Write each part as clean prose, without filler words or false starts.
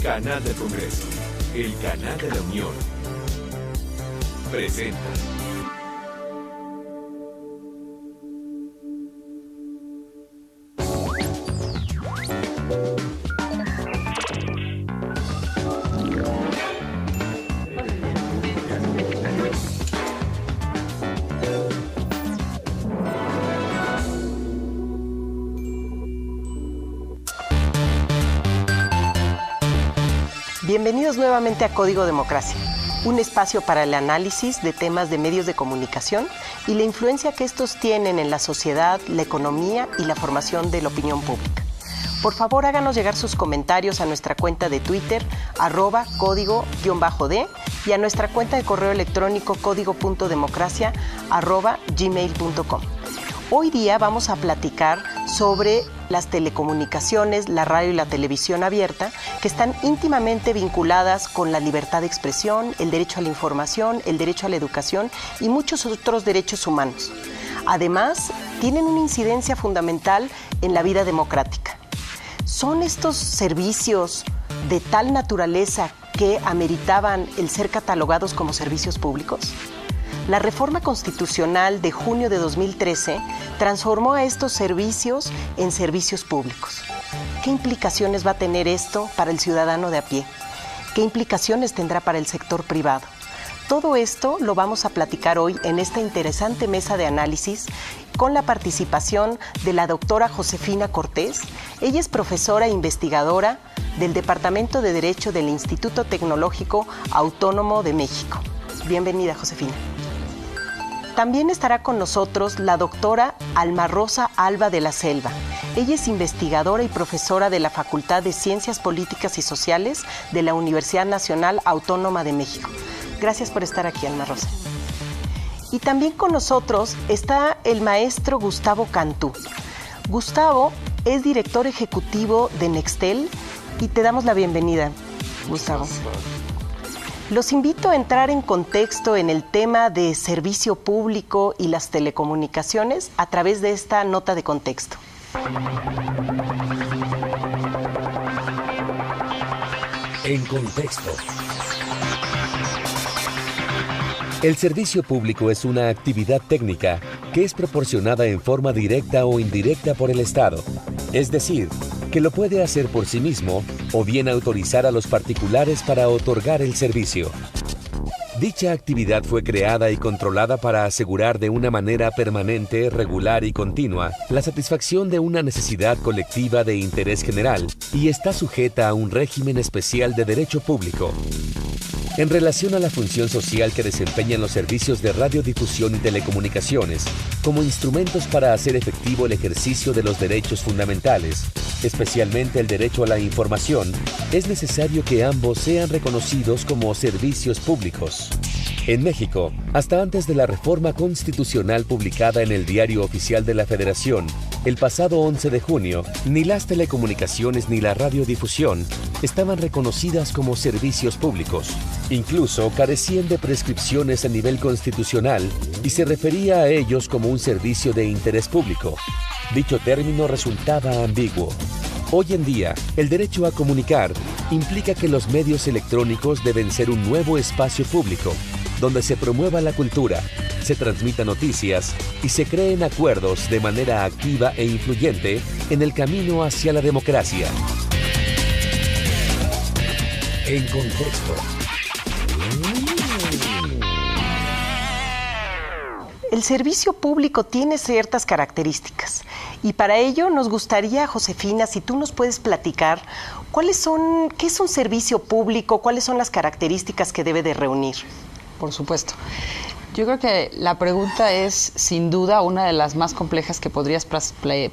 Canal del Congreso, el canal de la Unión, presenta. Bienvenidos nuevamente a Código Democracia, un espacio para el análisis de temas de medios de comunicación y la influencia que estos tienen en la sociedad, la economía y la formación de la opinión pública. Por favor, háganos llegar sus comentarios a nuestra cuenta de Twitter, @código_D, y a nuestra cuenta de correo electrónico código.democracia@gmail.com. Hoy día vamos a platicar sobre las telecomunicaciones, la radio y la televisión abierta, que están íntimamente vinculadas con la libertad de expresión, el derecho a la información, el derecho a la educación y muchos otros derechos humanos. Además, tienen una incidencia fundamental en la vida democrática. ¿Son estos servicios de tal naturaleza que ameritaban el ser catalogados como servicios públicos? La reforma constitucional de junio de 2013 transformó a estos servicios en servicios públicos. ¿Qué implicaciones va a tener esto para el ciudadano de a pie? ¿Qué implicaciones tendrá para el sector privado? Todo esto lo vamos a platicar hoy en esta interesante mesa de análisis con la participación de la doctora Josefina Cortés. Ella es profesora e investigadora del Departamento de Derecho del Instituto Tecnológico Autónomo de México. Bienvenida, Josefina. También estará con nosotros la doctora Alma Rosa Alba de la Selva. Ella es investigadora y profesora de la Facultad de Ciencias Políticas y Sociales de la Universidad Nacional Autónoma de México. Gracias por estar aquí, Alma Rosa. Y también con nosotros está el maestro Gustavo Cantú. Gustavo es director ejecutivo de Nextel y te damos la bienvenida, Gustavo. Los invito a entrar en contexto en el tema de servicio público y las telecomunicaciones a través de esta nota de contexto. En contexto. El servicio público es una actividad técnica que es proporcionada en forma directa o indirecta por el Estado, es decir, que lo puede hacer por sí mismo o bien autorizar a los particulares para otorgar el servicio. Dicha actividad fue creada y controlada para asegurar de una manera permanente, regular y continua la satisfacción de una necesidad colectiva de interés general y está sujeta a un régimen especial de derecho público. En relación a la función social que desempeñan los servicios de radiodifusión y telecomunicaciones, como instrumentos para hacer efectivo el ejercicio de los derechos fundamentales, especialmente el derecho a la información, es necesario que ambos sean reconocidos como servicios públicos. En México, hasta antes de la reforma constitucional publicada en el Diario Oficial de la Federación, el pasado 11 de junio, ni las telecomunicaciones ni la radiodifusión estaban reconocidas como servicios públicos. Incluso carecían de prescripciones a nivel constitucional y se refería a ellos como un servicio de interés público. Dicho término resultaba ambiguo. Hoy en día, el derecho a comunicar implica que los medios electrónicos deben ser un nuevo espacio público, donde se promueva la cultura, se transmitan noticias y se creen acuerdos de manera activa e influyente en el camino hacia la democracia. En contexto. El servicio público tiene ciertas características y para ello nos gustaría, Josefina, si tú nos puedes platicar qué es un servicio público, cuáles son las características que debe de reunir. Por supuesto. Yo creo que la pregunta es, sin duda, una de las más complejas que podrías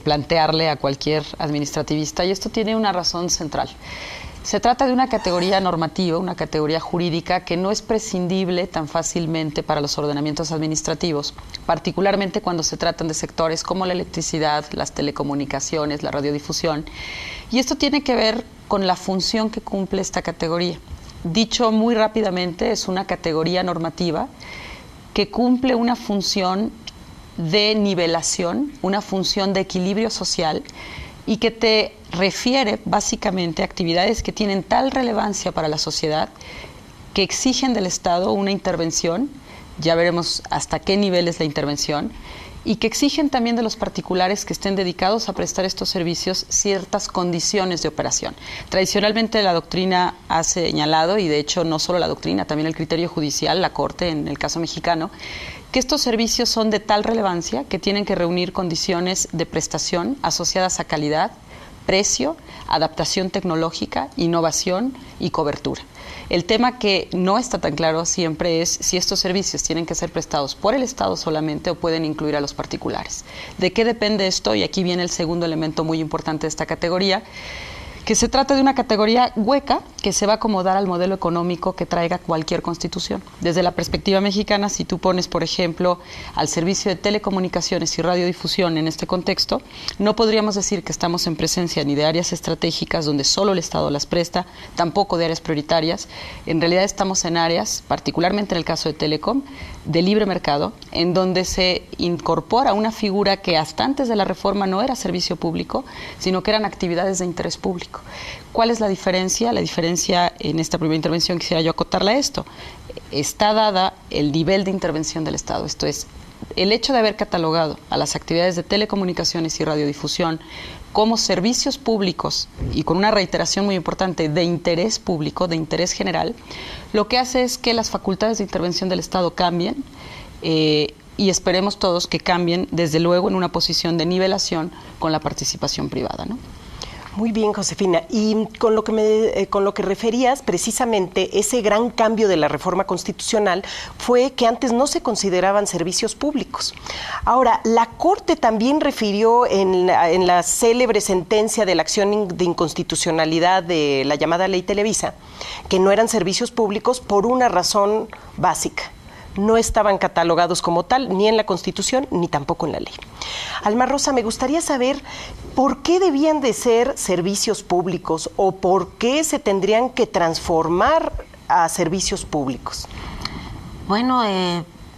plantearle a cualquier administrativista, y esto tiene una razón central. Se trata de una categoría normativa, una categoría jurídica que no es prescindible tan fácilmente para los ordenamientos administrativos, particularmente cuando se tratan de sectores como la electricidad, las telecomunicaciones, la radiodifusión. Y esto tiene que ver con la función que cumple esta categoría. Dicho muy rápidamente, es una categoría normativa que cumple una función de nivelación, una función de equilibrio social y que te refiere básicamente a actividades que tienen tal relevancia para la sociedad que exigen del Estado una intervención, ya veremos hasta qué nivel es la intervención, y que exigen también de los particulares que estén dedicados a prestar estos servicios ciertas condiciones de operación. Tradicionalmente la doctrina ha señalado, y de hecho no solo la doctrina, también el criterio judicial, la Corte en el caso mexicano, que estos servicios son de tal relevancia que tienen que reunir condiciones de prestación asociadas a calidad, precio, adaptación tecnológica, innovación y cobertura. El tema que no está tan claro siempre es si estos servicios tienen que ser prestados por el Estado solamente o pueden incluir a los particulares. ¿De qué depende esto? Y aquí viene el segundo elemento muy importante de esta categoría, que se trata de una categoría hueca que se va a acomodar al modelo económico que traiga cualquier constitución. Desde la perspectiva mexicana, si tú pones, por ejemplo, al servicio de telecomunicaciones y radiodifusión en este contexto, no podríamos decir que estamos en presencia ni de áreas estratégicas donde solo el Estado las presta, tampoco de áreas prioritarias. En realidad estamos en áreas, particularmente en el caso de Telecom, de libre mercado, en donde se incorpora una figura que hasta antes de la reforma no era servicio público, sino que eran actividades de interés público. ¿Cuál es la diferencia? La diferencia en esta primera intervención quisiera yo acotarla a esto. Está dada el nivel de intervención del Estado, esto es, el hecho de haber catalogado a las actividades de telecomunicaciones y radiodifusión como servicios públicos y con una reiteración muy importante de interés público, de interés general, lo que hace es que las facultades de intervención del Estado cambien y esperemos todos que cambien, desde luego, en una posición de nivelación con la participación privada, ¿no? Muy bien, Josefina. Y con lo que referías, precisamente ese gran cambio de la reforma constitucional fue que antes no se consideraban servicios públicos. Ahora, la Corte también refirió en la célebre sentencia de la acción de inconstitucionalidad de la llamada Ley Televisa que no eran servicios públicos por una razón básica. No estaban catalogados como tal, ni en la Constitución, ni tampoco en la ley. Alma Rosa, me gustaría saber por qué debían de ser servicios públicos o por qué se tendrían que transformar a servicios públicos. Bueno,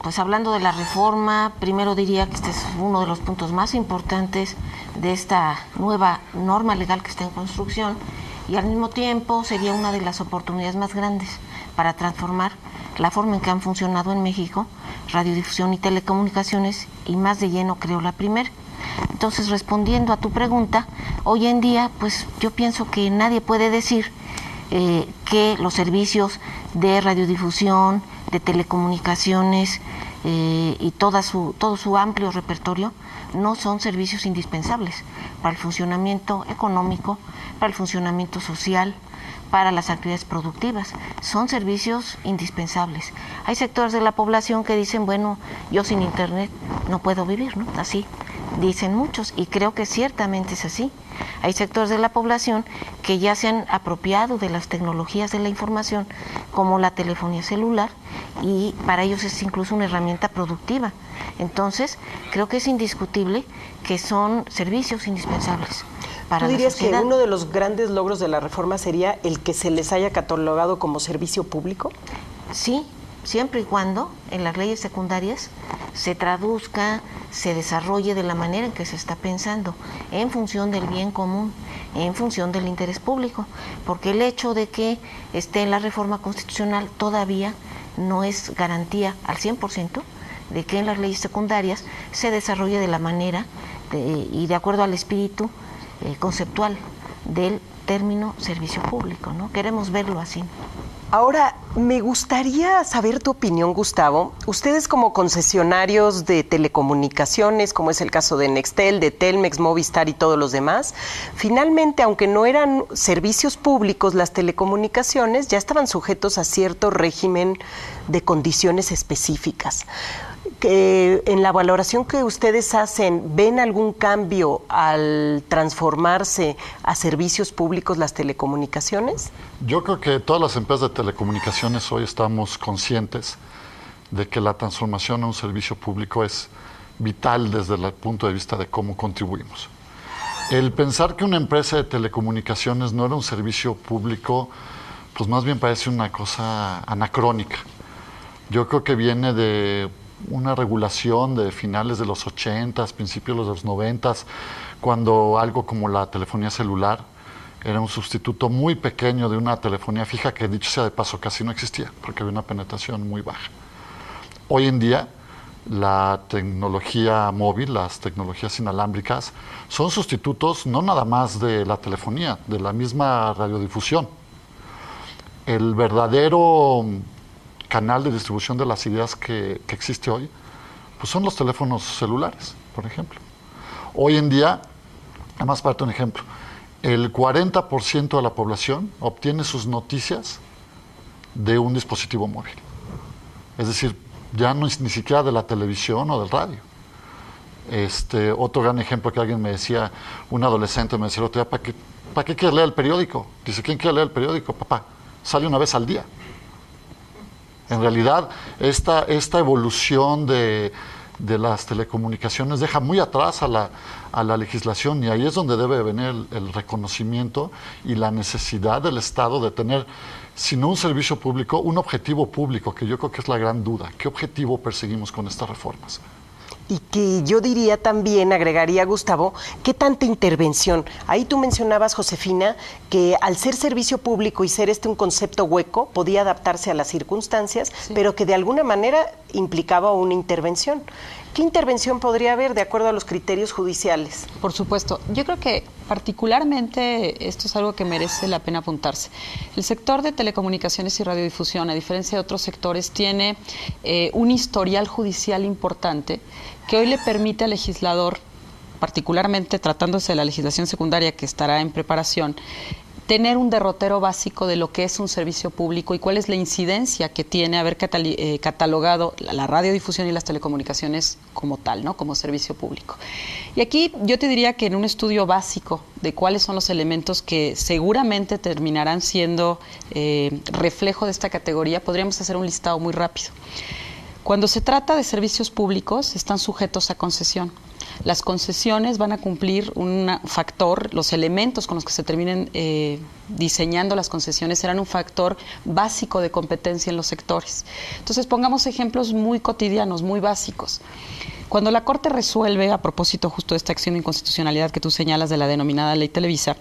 pues hablando de la reforma, primero diría que este es uno de los puntos más importantes de esta nueva norma legal que está en construcción y al mismo tiempo sería una de las oportunidades más grandes para transformar la forma en que han funcionado en México radiodifusión y telecomunicaciones y más de lleno creo la primera. Entonces, respondiendo a tu pregunta, hoy en día pues yo pienso que nadie puede decir que los servicios de radiodifusión, de telecomunicaciones y todo su amplio repertorio no son servicios indispensables para el funcionamiento económico, para el funcionamiento social, para las actividades productivas. Son servicios indispensables. Hay sectores de la población que dicen, bueno, yo sin internet no puedo vivir, ¿no? Así dicen muchos y creo que ciertamente es así. Hay sectores de la población que ya se han apropiado de las tecnologías de la información como la telefonía celular y para ellos es incluso una herramienta productiva. Entonces, creo que es indiscutible que son servicios indispensables. ¿Tú dirías que uno de los grandes logros de la reforma sería el que se les haya catalogado como servicio público? Sí, siempre y cuando en las leyes secundarias se traduzca, se desarrolle de la manera en que se está pensando, en función del bien común, en función del interés público, porque el hecho de que esté en la reforma constitucional todavía no es garantía al 100% de que en las leyes secundarias se desarrolle de la manera y de acuerdo al espíritu conceptual del término servicio público, ¿no? Queremos verlo así. Ahora, me gustaría saber tu opinión, Gustavo. Ustedes como concesionarios de telecomunicaciones, como es el caso de Nextel, de Telmex, Movistar y todos los demás, finalmente, aunque no eran servicios públicos, las telecomunicaciones ya estaban sujetos a cierto régimen de condiciones específicas. En la valoración que ustedes hacen, ¿ven algún cambio al transformarse a servicios públicos las telecomunicaciones? Yo creo que todas las empresas de telecomunicaciones hoy estamos conscientes de que la transformación a un servicio público es vital desde el punto de vista de cómo contribuimos. El pensar que una empresa de telecomunicaciones no era un servicio público, pues más bien parece una cosa anacrónica. Yo creo que viene de una regulación de finales de los 80s, principios de los 90s, cuando algo como la telefonía celular era un sustituto muy pequeño de una telefonía fija que, dicho sea de paso, casi no existía, porque había una penetración muy baja. Hoy en día, la tecnología móvil, las tecnologías inalámbricas, son sustitutos no nada más de la telefonía, de la misma radiodifusión. El verdadero canal de distribución de las ideas que existe hoy, pues son los teléfonos celulares, por ejemplo. Hoy en día, además, para un ejemplo, el 40% de la población obtiene sus noticias de un dispositivo móvil. Es decir, ya no es ni siquiera de la televisión o del radio. Otro gran ejemplo que alguien me decía, un adolescente me decía el otro día, ¿para qué quieres leer el periódico? Dice, ¿quién quiere leer el periódico? Papá, sale una vez al día. En realidad, esta evolución de las telecomunicaciones deja muy atrás a la legislación, y ahí es donde debe venir el reconocimiento y la necesidad del Estado de tener, si no un servicio público, un objetivo público, que yo creo que es la gran duda. ¿Qué objetivo perseguimos con estas reformas? Y que yo diría también, agregaría, Gustavo, ¿qué tanta intervención? Ahí tú mencionabas, Josefina, que al ser servicio público y ser un concepto hueco, podía adaptarse a las circunstancias, sí, pero que de alguna manera implicaba una intervención. ¿Qué intervención podría haber de acuerdo a los criterios judiciales? Por supuesto. Yo creo que particularmente esto es algo que merece la pena apuntarse. El sector de telecomunicaciones y radiodifusión, a diferencia de otros sectores, tiene un historial judicial importante que hoy le permite al legislador, particularmente tratándose de la legislación secundaria que estará en preparación, tener un derrotero básico de lo que es un servicio público y cuál es la incidencia que tiene haber catalogado la radiodifusión y las telecomunicaciones como tal, ¿no? Como servicio público. Y aquí yo te diría que en un estudio básico de cuáles son los elementos que seguramente terminarán siendo reflejo de esta categoría, podríamos hacer un listado muy rápido. Cuando se trata de servicios públicos, están sujetos a concesión. Las concesiones van a cumplir un factor, los elementos con los que se terminen diseñando las concesiones serán un factor básico de competencia en los sectores. Entonces, pongamos ejemplos muy cotidianos, muy básicos. Cuando la Corte resuelve, a propósito justo de esta acción de inconstitucionalidad que tú señalas de la denominada Ley Televisa,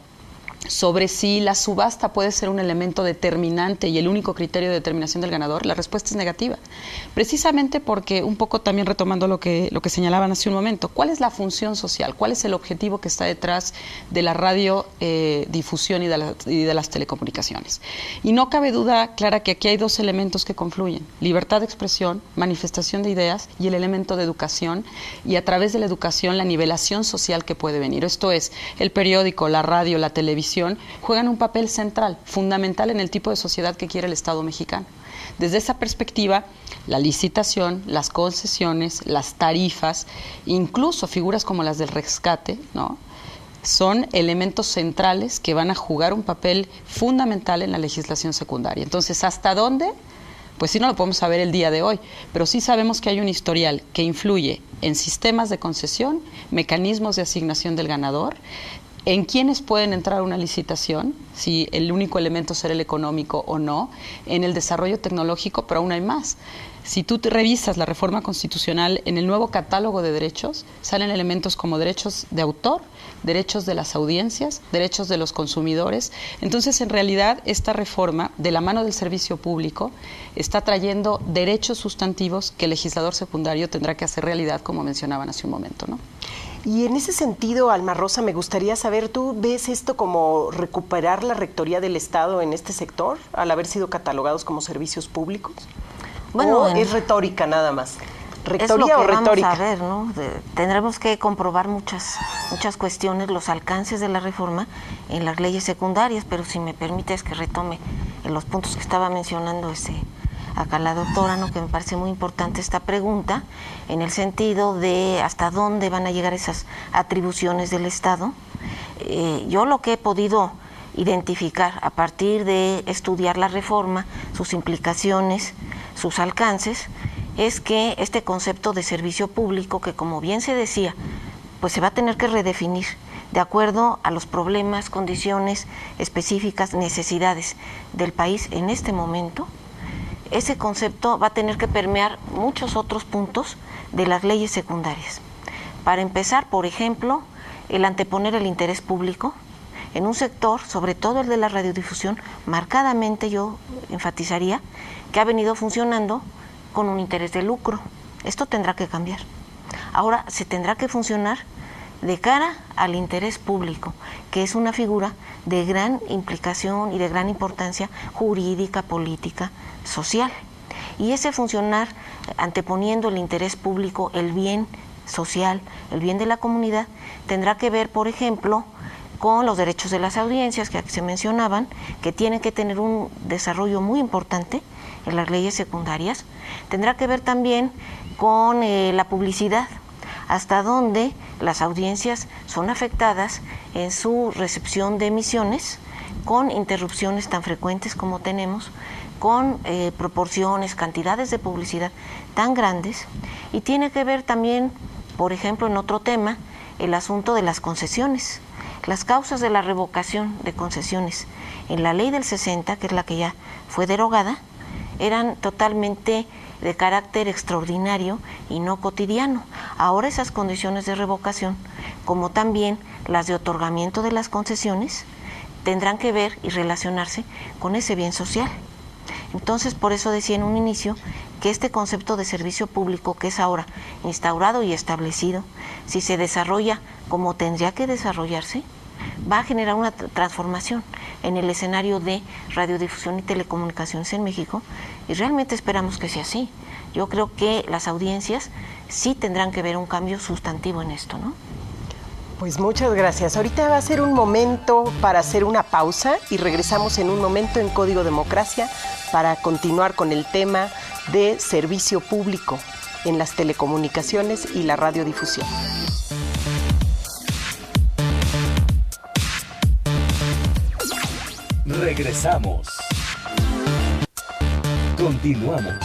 sobre si la subasta puede ser un elemento determinante y el único criterio de determinación del ganador, la respuesta es negativa. Precisamente porque, un poco también retomando lo que señalaban hace un momento, ¿cuál es la función social? ¿Cuál es el objetivo que está detrás de la radiodifusión y de las telecomunicaciones? Y no cabe duda clara que aquí hay dos elementos que confluyen: libertad de expresión, manifestación de ideas, y el elemento de educación, y a través de la educación la nivelación social que puede venir. Esto es, el periódico, la radio, la televisión juegan un papel central, fundamental en el tipo de sociedad que quiere el Estado mexicano. Desde esa perspectiva, la licitación, las concesiones, las tarifas, incluso figuras como las del rescate, ¿no?, son elementos centrales que van a jugar un papel fundamental en la legislación secundaria. Entonces, ¿hasta dónde? Pues sí, no lo podemos saber el día de hoy, pero sí sabemos que hay un historial que influye en sistemas de concesión, mecanismos de asignación del ganador, en quiénes pueden entrar a una licitación, si el único elemento será el económico o no, en el desarrollo tecnológico, pero aún hay más. Si tú te revisas la reforma constitucional, en el nuevo catálogo de derechos salen elementos como derechos de autor, derechos de las audiencias, derechos de los consumidores. Entonces, en realidad, esta reforma, de la mano del servicio público, está trayendo derechos sustantivos que el legislador secundario tendrá que hacer realidad, como mencionaban hace un momento, ¿no? Y en ese sentido, Alma Rosa, me gustaría saber, ¿tú ves esto como recuperar la rectoría del Estado en este sector, al haber sido catalogados como servicios públicos? Bueno, ¿o es retórica nada más? ¿Rectoría o retórica? Vamos a ver, ¿no? Tendremos que comprobar muchas cuestiones, los alcances de la reforma en las leyes secundarias, pero si me permites que retome en los puntos que estaba mencionando acá la doctora, ¿no?, que me parece muy importante esta pregunta, en el sentido de hasta dónde van a llegar esas atribuciones del Estado. Yo lo que he podido identificar a partir de estudiar la reforma, sus implicaciones, sus alcances, es que este concepto de servicio público, que como bien se decía, pues se va a tener que redefinir de acuerdo a los problemas, condiciones específicas, necesidades del país en este momento. Ese concepto va a tener que permear muchos otros puntos de las leyes secundarias. Para empezar, por ejemplo, el anteponer el interés público en un sector, sobre todo el de la radiodifusión, marcadamente yo enfatizaría que ha venido funcionando con un interés de lucro. Esto tendrá que cambiar. Ahora se tendrá que funcionar de cara al interés público, que es una figura de gran implicación y de gran importancia jurídica, política, social. Y ese funcionar anteponiendo el interés público, el bien social, el bien de la comunidad, tendrá que ver, por ejemplo, con los derechos de las audiencias que aquí se mencionaban, que tienen que tener un desarrollo muy importante en las leyes secundarias. Tendrá que ver también con la publicidad, hasta dónde las audiencias son afectadas en su recepción de emisiones con interrupciones tan frecuentes como tenemos, con proporciones, cantidades de publicidad tan grandes, y tiene que ver también, por ejemplo, en otro tema, el asunto de las concesiones. Las causas de la revocación de concesiones en la ley del 60, que es la que ya fue derogada, eran totalmente de carácter extraordinario y no cotidiano. Ahora esas condiciones de revocación, como también las de otorgamiento de las concesiones, tendrán que ver y relacionarse con ese bien social. Entonces, por eso decía en un inicio que este concepto de servicio público, que es ahora instaurado y establecido, si se desarrolla como tendría que desarrollarse, va a generar una transformación en el escenario de radiodifusión y telecomunicaciones en México, y realmente esperamos que sea así. Yo creo que las audiencias sí tendrán que ver un cambio sustantivo en esto, ¿no? Pues muchas gracias. Ahorita va a ser un momento para hacer una pausa y regresamos en un momento en Código Democracia para continuar con el tema de servicio público en las telecomunicaciones y la radiodifusión. Regresamos. Continuamos.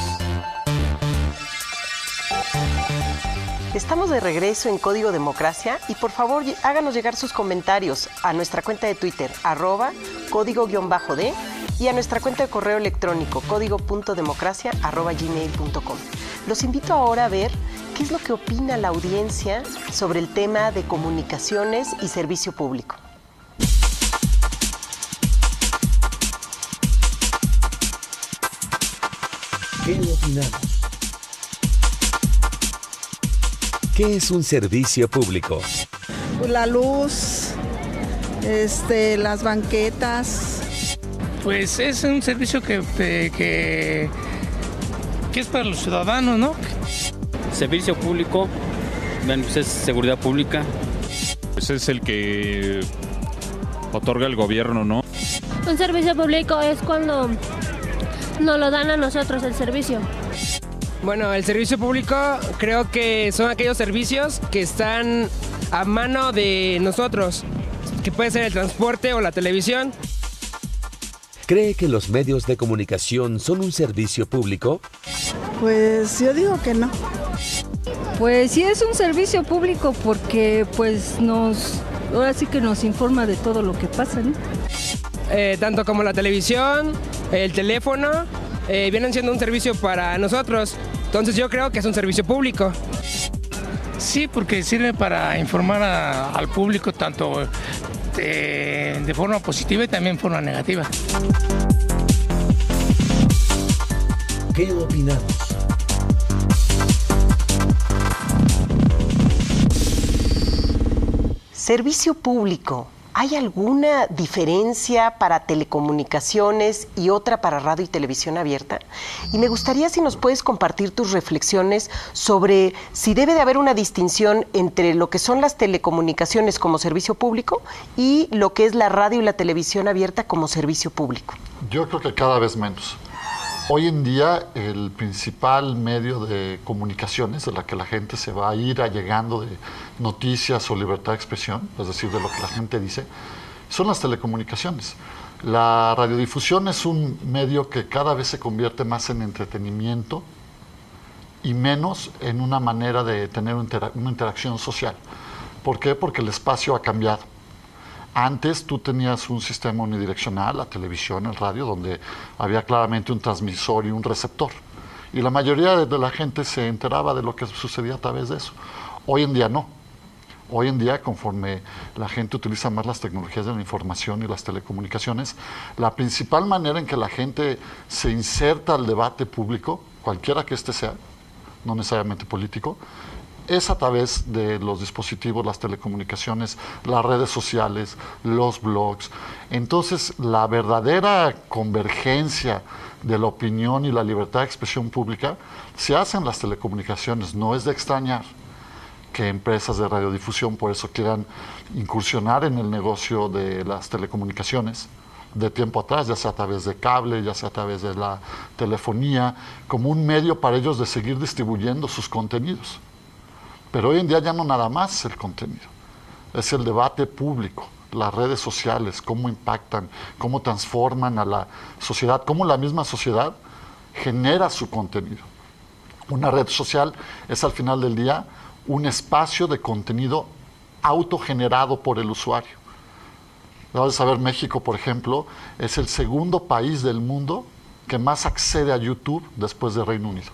Estamos de regreso en Código Democracia y por favor háganos llegar sus comentarios a nuestra cuenta de Twitter, @código_D, y a nuestra cuenta de correo electrónico, código.democracia@gmail.com. Los invito ahora a ver qué es lo que opina la audiencia sobre el tema de comunicaciones y servicio público. ¿Qué opinamos? ¿Qué es un servicio público? La luz, las banquetas. Pues es un servicio que es para los ciudadanos, ¿no? Servicio público, bueno, pues es seguridad pública. Pues es el que otorga el gobierno, ¿no? Un servicio público es cuando nos lo dan a nosotros el servicio. Bueno, el servicio público creo que son aquellos servicios que están a mano de nosotros, que puede ser el transporte o la televisión. ¿Cree que los medios de comunicación son un servicio público? Pues yo digo que no. Pues sí es un servicio público porque pues ahora sí que nos informa de todo lo que pasa, ¿no? Tanto como la televisión, el teléfono, vienen siendo un servicio para nosotros. Entonces yo creo que es un servicio público. Sí, porque sirve para informar al público tanto de forma positiva y también de forma negativa. ¿Qué opinamos? Servicio público. ¿Hay alguna diferencia para telecomunicaciones y otra para radio y televisión abierta? Y me gustaría si nos puedes compartir tus reflexiones sobre si debe de haber una distinción entre lo que son las telecomunicaciones como servicio público y lo que es la radio y la televisión abierta como servicio público. Yo creo que cada vez menos. Hoy en día el principal medio de comunicaciones de la que la gente se va a ir allegando de noticias o libertad de expresión, es decir, de lo que la gente dice, son las telecomunicaciones. La radiodifusión es un medio que cada vez se convierte más en entretenimiento y menos en una manera de tener una interacción social. ¿Por qué? Porque el espacio ha cambiado. Antes tú tenías un sistema unidireccional, la televisión, el radio, donde había claramente un transmisor y un receptor. Y la mayoría de la gente se enteraba de lo que sucedía a través de eso. Hoy en día no. Hoy en día, conforme la gente utiliza más las tecnologías de la información y las telecomunicaciones, la principal manera en que la gente se inserta al debate público, cualquiera que éste sea, no necesariamente político, es a través de los dispositivos, las telecomunicaciones, las redes sociales, los blogs. Entonces, la verdadera convergencia de la opinión y la libertad de expresión pública se hace en las telecomunicaciones. No es de extrañar que empresas de radiodifusión por eso quieran incursionar en el negocio de las telecomunicaciones de tiempo atrás, ya sea a través de cable, ya sea a través de la telefonía, como un medio para ellos de seguir distribuyendo sus contenidos. Pero hoy en día ya no nada más es el contenido, es el debate público, las redes sociales, cómo impactan, cómo transforman a la sociedad, cómo la misma sociedad genera su contenido. Una red social es al final del día un espacio de contenido autogenerado por el usuario. Debes saber, México, por ejemplo, es el segundo país del mundo que más accede a YouTube después de Reino Unido.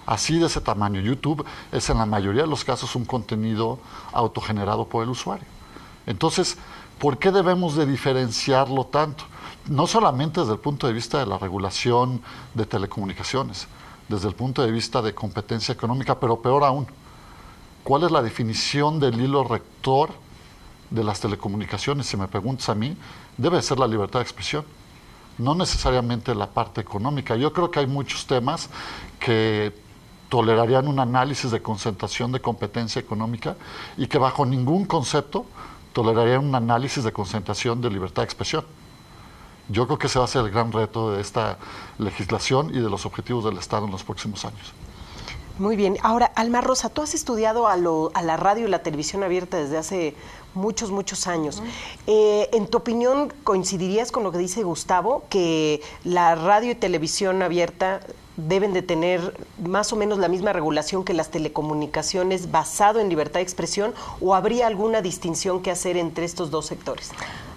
Así de ese tamaño. YouTube es en la mayoría de los casos un contenido autogenerado por el usuario. Entonces, ¿por qué debemos de diferenciarlo tanto? No solamente desde el punto de vista de la regulación de telecomunicaciones, desde el punto de vista de competencia económica, pero peor aún, ¿cuál es la definición del hilo rector de las telecomunicaciones? Si me preguntas a mí, debe ser la libertad de expresión, no necesariamente la parte económica. Yo creo que hay muchos temas que tolerarían un análisis de concentración de competencia económica y que bajo ningún concepto tolerarían un análisis de concentración de libertad de expresión. Yo creo que ese va a ser el gran reto de esta legislación y de los objetivos del Estado en los próximos años. Muy bien. Ahora, Alma Rosa, tú has estudiado a la radio y la televisión abierta desde hace muchos años. En tu opinión, ¿coincidirías con lo que dice Gustavo, que la radio y televisión abierta deben de tener más o menos la misma regulación que las telecomunicaciones basado en libertad de expresión, o habría alguna distinción que hacer entre estos dos sectores?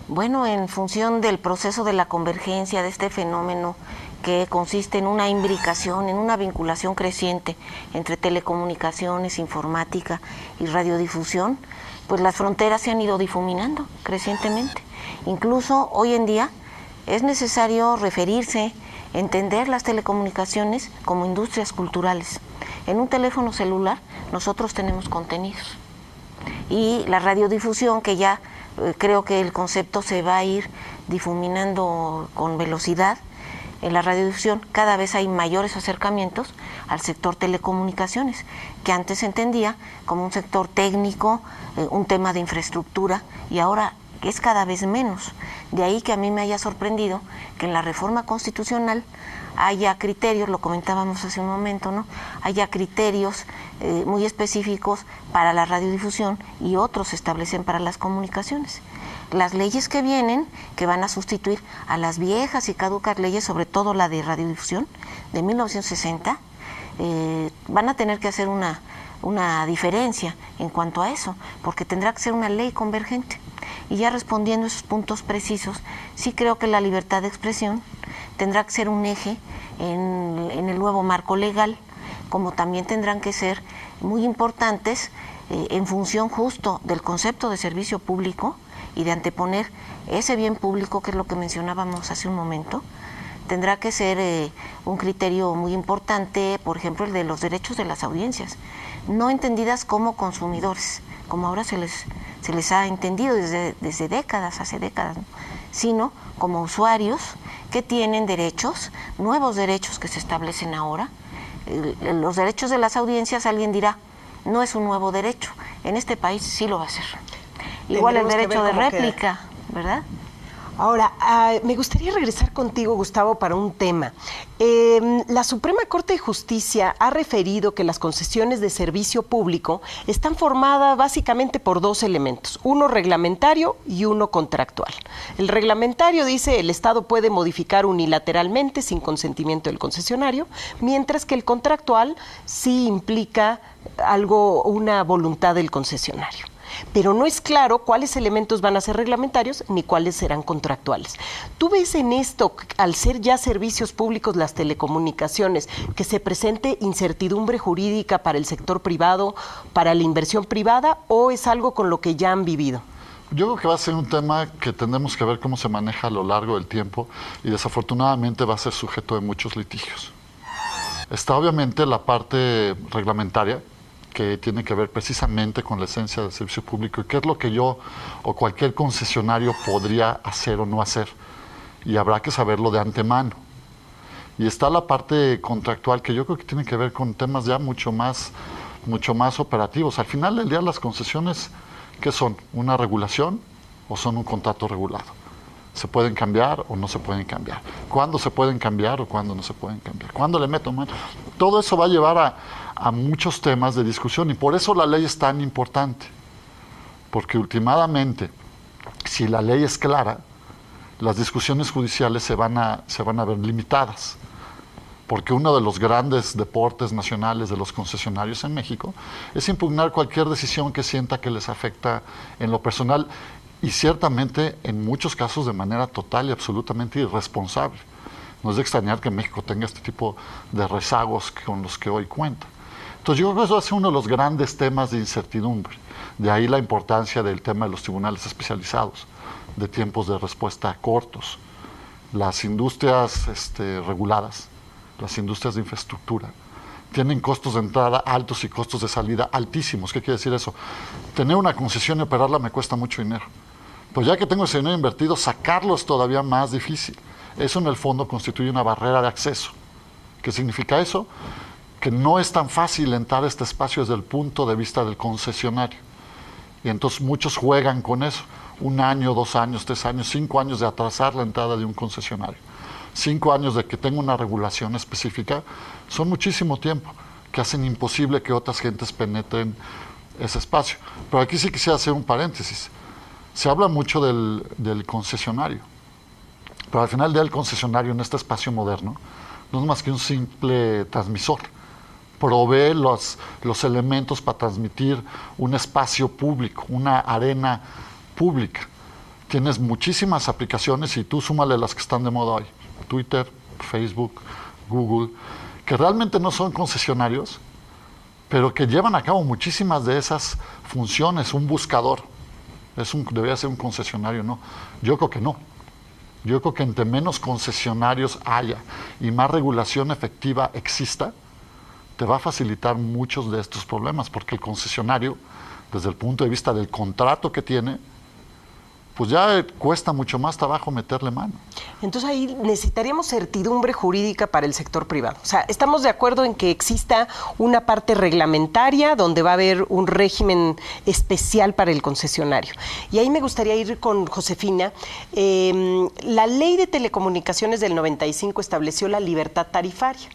Bueno, en función del proceso de la convergencia de este fenómeno que consiste en una imbricación, en una vinculación creciente entre telecomunicaciones, informática y radiodifusión, pues las fronteras se han ido difuminando crecientemente. Incluso hoy en día es necesario referirse, entender las telecomunicaciones como industrias culturales. En un teléfono celular nosotros tenemos contenidos y la radiodifusión, que ya creo que el concepto se va a ir difuminando con velocidad. En la radiodifusión cada vez hay mayores acercamientos al sector telecomunicaciones, que antes se entendía como un sector técnico, un tema de infraestructura, y ahora es cada vez menos. De ahí que a mí me haya sorprendido que en la reforma constitucional haya criterios, lo comentábamos hace un momento, ¿no? Haya criterios muy específicos para la radiodifusión y otros se establecen para las comunicaciones. Las leyes que vienen, que van a sustituir a las viejas y caducas leyes, sobre todo la de radiodifusión de 1960, van a tener que hacer una diferencia en cuanto a eso, porque tendrá que ser una ley convergente. Y ya respondiendo a esos puntos precisos, sí creo que la libertad de expresión tendrá que ser un eje en el nuevo marco legal, como también tendrán que ser muy importantes en función justo del concepto de servicio público y de anteponer ese bien público, que es lo que mencionábamos hace un momento. Tendrá que ser un criterio muy importante, por ejemplo, el de los derechos de las audiencias, no entendidas como consumidores, como ahora se les ha entendido desde décadas, hace décadas, ¿no? Sino como usuarios que tienen derechos, nuevos derechos que se establecen ahora. Los derechos de las audiencias, alguien dirá, no es un nuevo derecho, en este país sí lo va a ser. Igual el derecho de réplica, ¿verdad? Ahora, me gustaría regresar contigo, Gustavo, para un tema. La Suprema Corte de Justicia ha referido que las concesiones de servicio público están formadas básicamente por dos elementos, uno reglamentario y uno contractual. El reglamentario dice el Estado puede modificar unilateralmente sin consentimiento del concesionario, mientras que el contractual sí implica una voluntad del concesionario. pero no es claro cuáles elementos van a ser reglamentarios ni cuáles serán contractuales. ¿Tú ves en esto, al ser ya servicios públicos las telecomunicaciones, que se presente incertidumbre jurídica para el sector privado, para la inversión privada, o es algo con lo que ya han vivido? Yo creo que va a ser un tema que tendremos que ver cómo se maneja a lo largo del tiempo y desafortunadamente va a ser sujeto de muchos litigios. Está obviamente la parte reglamentaria, que tiene que ver precisamente con la esencia del servicio público y qué es lo que yo o cualquier concesionario podría hacer o no hacer. Y habrá que saberlo de antemano. Y está la parte contractual, que yo creo que tiene que ver con temas ya mucho más operativos. Al final del día, las concesiones, ¿qué son? ¿Una regulación o son un contrato regulado? ¿Se pueden cambiar o no se pueden cambiar? ¿Cuándo se pueden cambiar o cuándo no se pueden cambiar? ¿Cuándo le meto mano? Todo eso va a llevar a muchos temas de discusión y por eso la ley es tan importante. Porque últimamente, si la ley es clara, las discusiones judiciales se van a ver limitadas. Porque uno de los grandes deportes nacionales de los concesionarios en México es impugnar cualquier decisión que sienta que les afecta en lo personal y ciertamente en muchos casos de manera total y absolutamente irresponsable. No es de extrañar que México tenga este tipo de rezagos con los que hoy cuenta. Entonces yo creo que eso va a ser uno de los grandes temas de incertidumbre. De ahí la importancia del tema de los tribunales especializados, de tiempos de respuesta cortos. Las industrias reguladas, las industrias de infraestructura, tienen costos de entrada altos y costos de salida altísimos. ¿Qué quiere decir eso? Tener una concesión y operarla me cuesta mucho dinero. Pues ya que tengo ese dinero invertido, sacarlo es todavía más difícil. Eso en el fondo constituye una barrera de acceso. ¿Qué significa eso? Que no es tan fácil entrar a este espacio desde el punto de vista del concesionario. Y entonces muchos juegan con eso. 1 año, 2 años, 3 años, 5 años de atrasar la entrada de un concesionario. 5 años de que tenga una regulación específica, son muchísimo tiempo, que hacen imposible que otras gentes penetren ese espacio. Pero aquí sí quisiera hacer un paréntesis. Se habla mucho del concesionario, pero al final del concesionario en este espacio moderno no es más que un simple transmisor. Provee los elementos para transmitir un espacio público, una arena pública. Tienes muchísimas aplicaciones y tú súmale las que están de moda hoy. Twitter, Facebook, Google, que realmente no son concesionarios, pero que llevan a cabo muchísimas de esas funciones. Un buscador, debería ser un concesionario, ¿no? Yo creo que no. Yo creo que entre menos concesionarios haya y más regulación efectiva exista, te va a facilitar muchos de estos problemas, porque el concesionario, desde el punto de vista del contrato que tiene, pues ya cuesta mucho más trabajo meterle mano. Entonces ahí necesitaríamos certidumbre jurídica para el sector privado. O sea, estamos de acuerdo en que exista una parte reglamentaria donde va a haber un régimen especial para el concesionario. Y ahí me gustaría ir con Josefina. La ley de telecomunicaciones del 95 estableció la libertad tarifaria.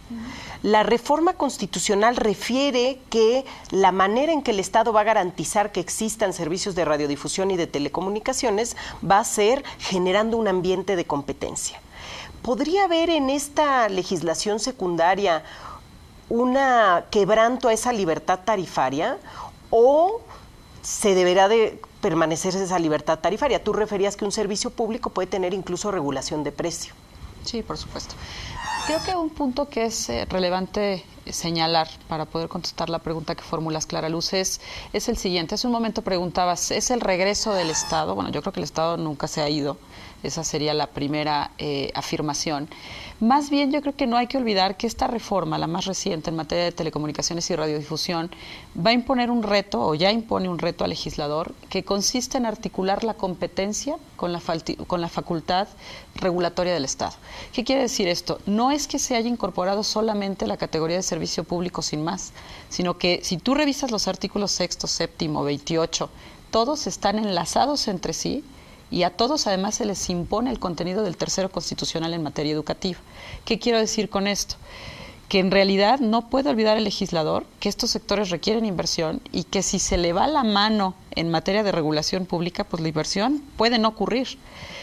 La reforma constitucional refiere que la manera en que el Estado va a garantizar que existan servicios de radiodifusión y de telecomunicaciones va a ser generando un ambiente de competencia. ¿Podría haber en esta legislación secundaria un quebranto a esa libertad tarifaria o se deberá de permanecer esa libertad tarifaria? Tú referías que un servicio público puede tener incluso regulación de precio. Sí, por supuesto. Creo que un punto que es relevante señalar para poder contestar la pregunta que formulas, Clara Luz, es el siguiente. Hace un momento preguntabas, ¿es el regreso del Estado? Bueno, yo creo que el Estado nunca se ha ido. Esa sería la primera afirmación. Más bien, yo creo que no hay que olvidar que esta reforma, la más reciente en materia de telecomunicaciones y radiodifusión, va a imponer un reto, o ya impone un reto al legislador, que consiste en articular la competencia con la facultad regulatoria del Estado. ¿Qué quiere decir esto? No es que se haya incorporado solamente la categoría de servicio público sin más, sino que si tú revisas los artículos 6, 7, 28, todos están enlazados entre sí, y a todos además se les impone el contenido del tercero constitucional en materia educativa. ¿Qué quiero decir con esto? Que en realidad no puede olvidar el legislador que estos sectores requieren inversión y que si se le va la mano en materia de regulación pública, pues la inversión puede no ocurrir.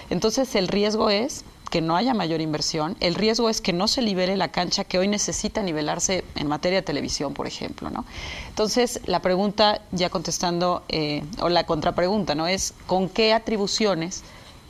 Entonces el riesgo es que no haya mayor inversión, el riesgo es que no se libere la cancha que hoy necesita nivelarse en materia de televisión, por ejemplo, ¿no? Entonces, la pregunta, ya contestando, o la contrapregunta, ¿no? Es ¿con qué atribuciones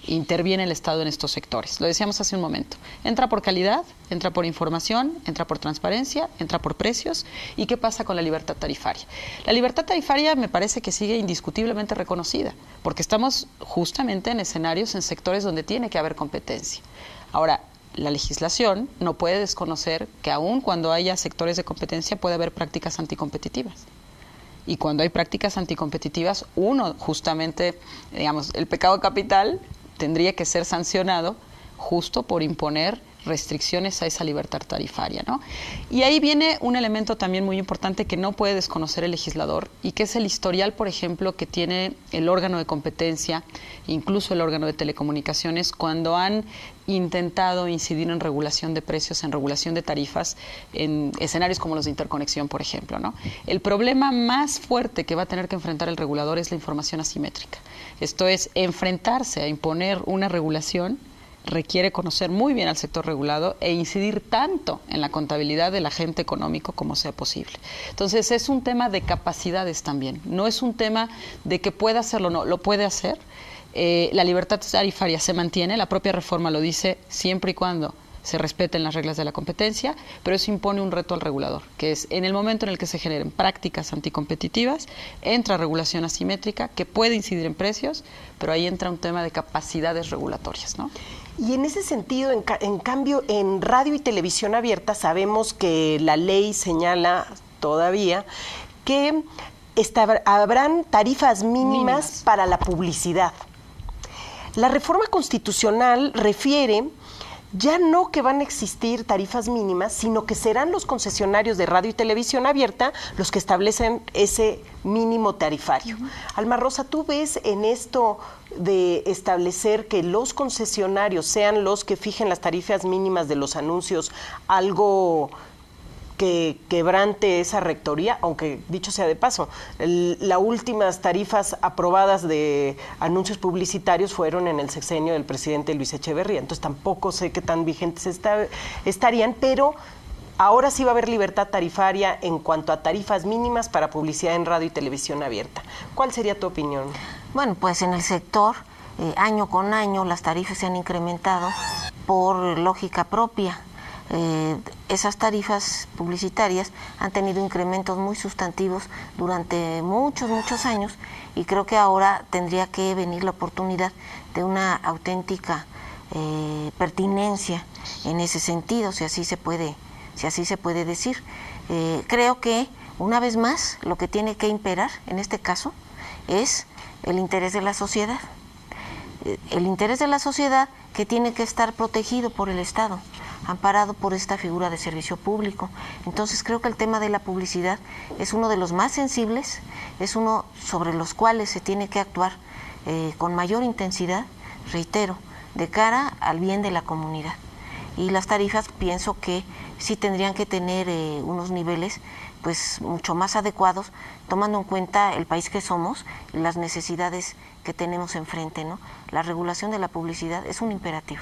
interviene el Estado en estos sectores? Lo decíamos hace un momento. Entra por calidad, entra por información, entra por transparencia, entra por precios. ¿Y qué pasa con la libertad tarifaria? La libertad tarifaria me parece que sigue indiscutiblemente reconocida, porque estamos justamente en escenarios, en sectores donde tiene que haber competencia. Ahora, la legislación no puede desconocer que aun cuando haya sectores de competencia puede haber prácticas anticompetitivas. Y cuando hay prácticas anticompetitivas, uno justamente, digamos, el pecado capital tendría que ser sancionado justo por imponer restricciones a esa libertad tarifaria, ¿no? Y ahí viene un elemento también muy importante que no puede desconocer el legislador y que es el historial, por ejemplo, que tiene el órgano de competencia, incluso el órgano de telecomunicaciones, cuando han intentado incidir en regulación de precios, en regulación de tarifas, en escenarios como los de interconexión, por ejemplo, ¿no? El problema más fuerte que va a tener que enfrentar el regulador es la información asimétrica. Esto es, enfrentarse a imponer una regulación requiere conocer muy bien al sector regulado e incidir tanto en la contabilidad del agente económico como sea posible. Entonces, es un tema de capacidades también, no es un tema de que pueda hacerlo, no, lo puede hacer. La libertad tarifaria se mantiene, la propia reforma lo dice, siempre y cuando se respeten las reglas de la competencia, pero eso impone un reto al regulador, que es en el momento en el que se generen prácticas anticompetitivas, entra regulación asimétrica que puede incidir en precios, pero ahí entra un tema de capacidades regulatorias, ¿no? Y en ese sentido, en cambio, en radio y televisión abierta sabemos que la ley señala todavía que habrán tarifas mínimas para la publicidad. La reforma constitucional refiere ya no que van a existir tarifas mínimas, sino que serán los concesionarios de radio y televisión abierta los que establecen ese mínimo tarifario. Alma Rosa, ¿tú ves en esto de establecer que los concesionarios sean los que fijen las tarifas mínimas de los anuncios algo que quebrante esa rectoría? Aunque, dicho sea de paso, las últimas tarifas aprobadas de anuncios publicitarios fueron en el sexenio del presidente Luis Echeverría, entonces tampoco sé qué tan vigentes estarían, pero ahora sí va a haber libertad tarifaria en cuanto a tarifas mínimas para publicidad en radio y televisión abierta. ¿Cuál sería tu opinión? Bueno, pues en el sector, año con año, las tarifas se han incrementado por lógica propia. Esas tarifas publicitarias han tenido incrementos muy sustantivos durante muchos años y creo que ahora tendría que venir la oportunidad de una auténtica pertinencia en ese sentido, si así se puede decir. Creo que una vez más lo que tiene que imperar en este caso es el interés de la sociedad. El interés de la sociedad que tiene que estar protegido por el Estado, amparado por esta figura de servicio público. Entonces creo que el tema de la publicidad es uno de los más sensibles, es uno sobre los cuales se tiene que actuar con mayor intensidad, reitero, de cara al bien de la comunidad. Y las tarifas pienso que sí tendrían que tener unos niveles pues mucho más adecuados, tomando en cuenta el país que somos y las necesidades que tenemos enfrente, ¿no? La regulación de la publicidad es un imperativo.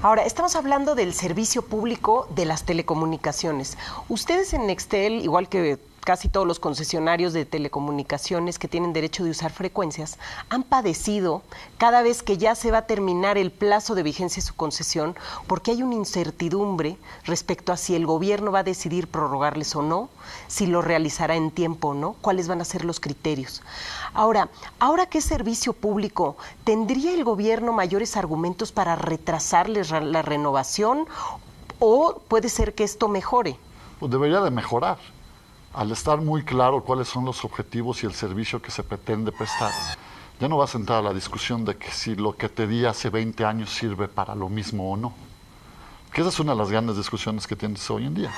Ahora, estamos hablando del servicio público de las telecomunicaciones. Ustedes en Nextel, igual que casi todos los concesionarios de telecomunicaciones que tienen derecho de usar frecuencias, han padecido cada vez que ya se va a terminar el plazo de vigencia de su concesión, porque hay una incertidumbre respecto a si el gobierno va a decidir prorrogarles o no, si lo realizará en tiempo o no, cuáles van a ser los criterios. Ahora que es servicio público, ¿tendría el gobierno mayores argumentos para retrasarles la renovación o puede ser que esto mejore? Pues debería de mejorar. Al estar muy claro cuáles son los objetivos y el servicio que se pretende prestar, ya no vas a entrar a la discusión de que si lo que te di hace 20 años sirve para lo mismo o no. Que esa es una de las grandes discusiones que tienes hoy en día.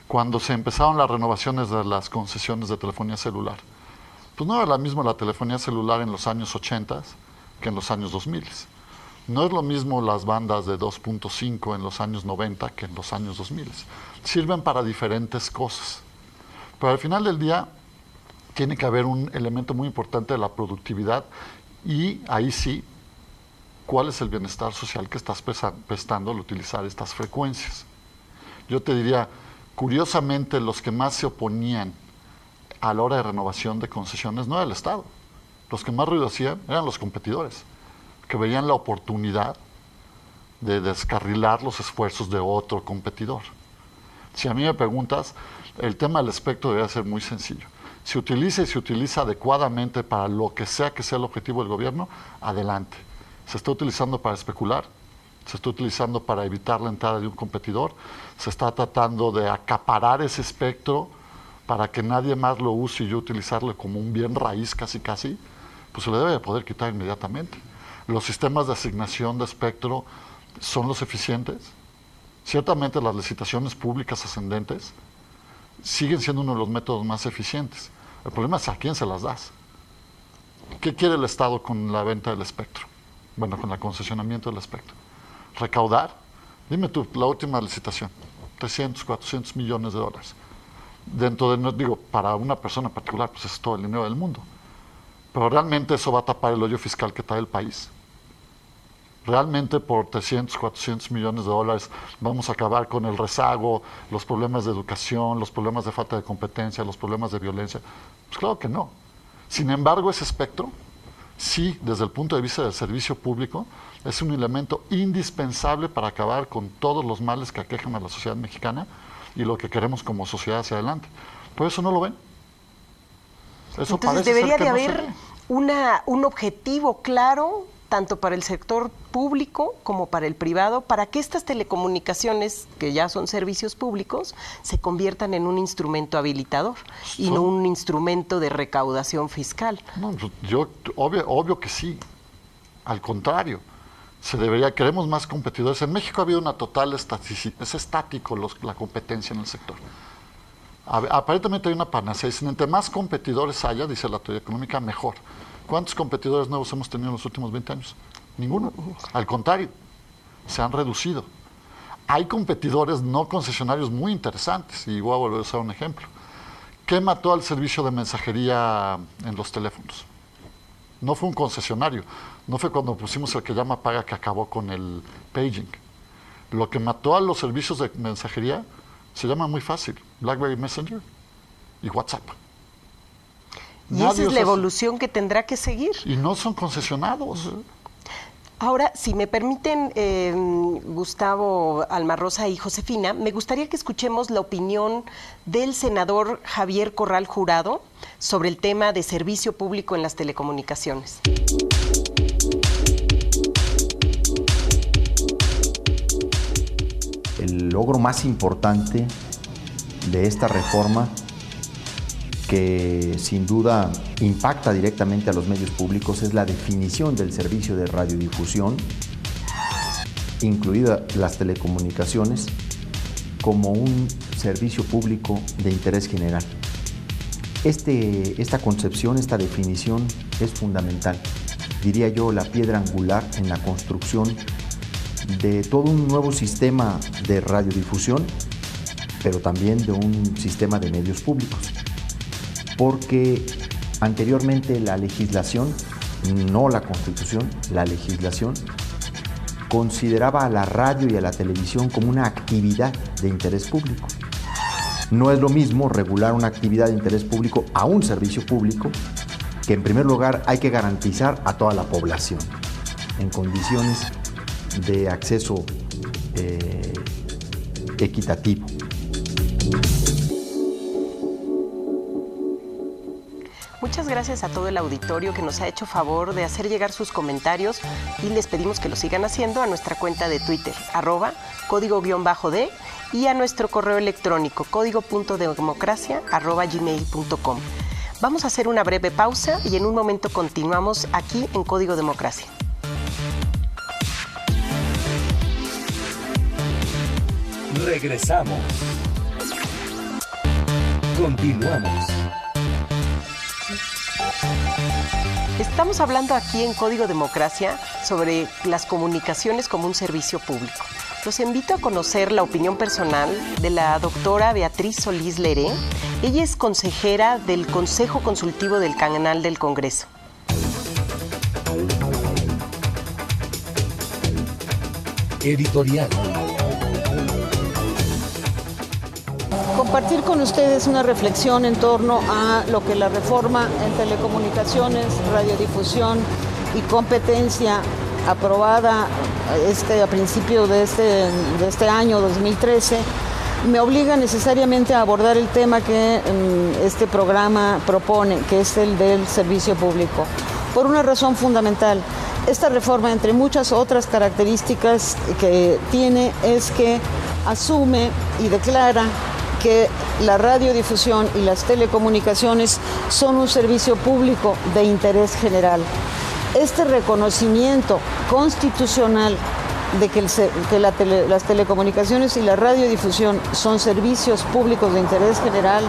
Cuando se empezaron las renovaciones de las concesiones de telefonía celular, pues no era la misma la telefonía celular en los años 80 que en los años 2000. No es lo mismo las bandas de 2.5 en los años 90 que en los años 2000. Sirven para diferentes cosas. Pero al final del día tiene que haber un elemento muy importante de la productividad y ahí sí cuál es el bienestar social que estás prestando al utilizar estas frecuencias. Yo te diría, curiosamente, los que más se oponían a la hora de renovación de concesiones no era el Estado. Los que más ruido hacían eran los competidores, que veían la oportunidad de descarrilar los esfuerzos de otro competidor. Si a mí me preguntas, el tema del espectro debería ser muy sencillo. Se utiliza y se utiliza adecuadamente para lo que sea el objetivo del gobierno, adelante. Se está utilizando para especular, se está utilizando para evitar la entrada de un competidor, se está tratando de acaparar ese espectro para que nadie más lo use y yo utilizarlo como un bien raíz casi, pues se le debe de poder quitar inmediatamente. Los sistemas de asignación de espectro son los eficientes. Ciertamente las licitaciones públicas ascendentes siguen siendo uno de los métodos más eficientes. El problema es a quién se las das. ¿Qué quiere el Estado con la venta del espectro? Bueno, con el concesionamiento del espectro. Recaudar. Dime tú, la última licitación, 300, 400 millones de dólares. Dentro de, no digo, para una persona en particular, pues es todo el dinero del mundo. Pero realmente eso va a tapar el hoyo fiscal que trae el país. Realmente por 300, 400 millones de dólares vamos a acabar con el rezago, los problemas de educación, los problemas de falta de competencia, los problemas de violencia. Pues claro que no. Sin embargo, ese espectro, sí, desde el punto de vista del servicio público, es un elemento indispensable para acabar con todos los males que aquejan a la sociedad mexicana y lo que queremos como sociedad hacia adelante. Por eso no lo ven. Eso entonces debería de haber un objetivo claro, tanto para el sector público como para el privado, para que estas telecomunicaciones, que ya son servicios públicos, se conviertan en un instrumento habilitador y no un instrumento de recaudación fiscal. No, obvio que sí. Al contrario, queremos más competidores. En México ha habido una total es estático la competencia en el sector. Aparentemente hay una panacea. Entre más competidores haya, dice la teoría económica, mejor. ¿Cuántos competidores nuevos hemos tenido en los últimos 20 años? Ninguno. Al contrario, se han reducido. Hay competidores no concesionarios muy interesantes, y voy a volver a usar un ejemplo. ¿Qué mató al servicio de mensajería en los teléfonos? No fue un concesionario, no fue cuando pusimos el que llama paga que acabó con el paging. Lo que mató a los servicios de mensajería se llama muy fácil, BlackBerry Messenger y WhatsApp. Y esa es la evolución que tendrá que seguir. Y no son concesionados. Ahora, si me permiten, Gustavo Almarrosa y Josefina, me gustaría que escuchemos la opinión del senador Javier Corral Jurado sobre el tema de servicio público en las telecomunicaciones. El logro más importante de esta reforma, que sin duda impacta directamente a los medios públicos, es la definición del servicio de radiodifusión, incluidas las telecomunicaciones, como un servicio público de interés general. Esta concepción, esta definición es fundamental, diría yo, la piedra angular en la construcción de todo un nuevo sistema de radiodifusión, pero también de un sistema de medios públicos. Porque anteriormente la legislación, no la Constitución, la legislación, consideraba a la radio y a la televisión como una actividad de interés público. No es lo mismo regular una actividad de interés público a un servicio público, que en primer lugar hay que garantizar a toda la población en condiciones de acceso equitativo. Muchas gracias a todo el auditorio que nos ha hecho favor de hacer llegar sus comentarios y les pedimos que lo sigan haciendo a nuestra cuenta de Twitter, @código_D, y a nuestro correo electrónico, código.democracia@gmail.com. Vamos a hacer una breve pausa y en un momento continuamos aquí en Código Democracia. Regresamos. Continuamos. Estamos hablando aquí en Código Democracia sobre las comunicaciones como un servicio público. Los invito a conocer la opinión personal de la doctora Beatriz Solís Leré. Ella es consejera del Consejo Consultivo del Canal del Congreso. Editorial. Compartir con ustedes una reflexión en torno a lo que la reforma en telecomunicaciones, radiodifusión y competencia aprobada a principio de este año 2013 me obliga necesariamente a abordar el tema que este programa propone, que es el del servicio público, por una razón fundamental. Esta reforma, entre muchas otras características que tiene, es que asume y declara que la radiodifusión y las telecomunicaciones son un servicio público de interés general. Este reconocimiento constitucional de que, las telecomunicaciones y la radiodifusión son servicios públicos de interés general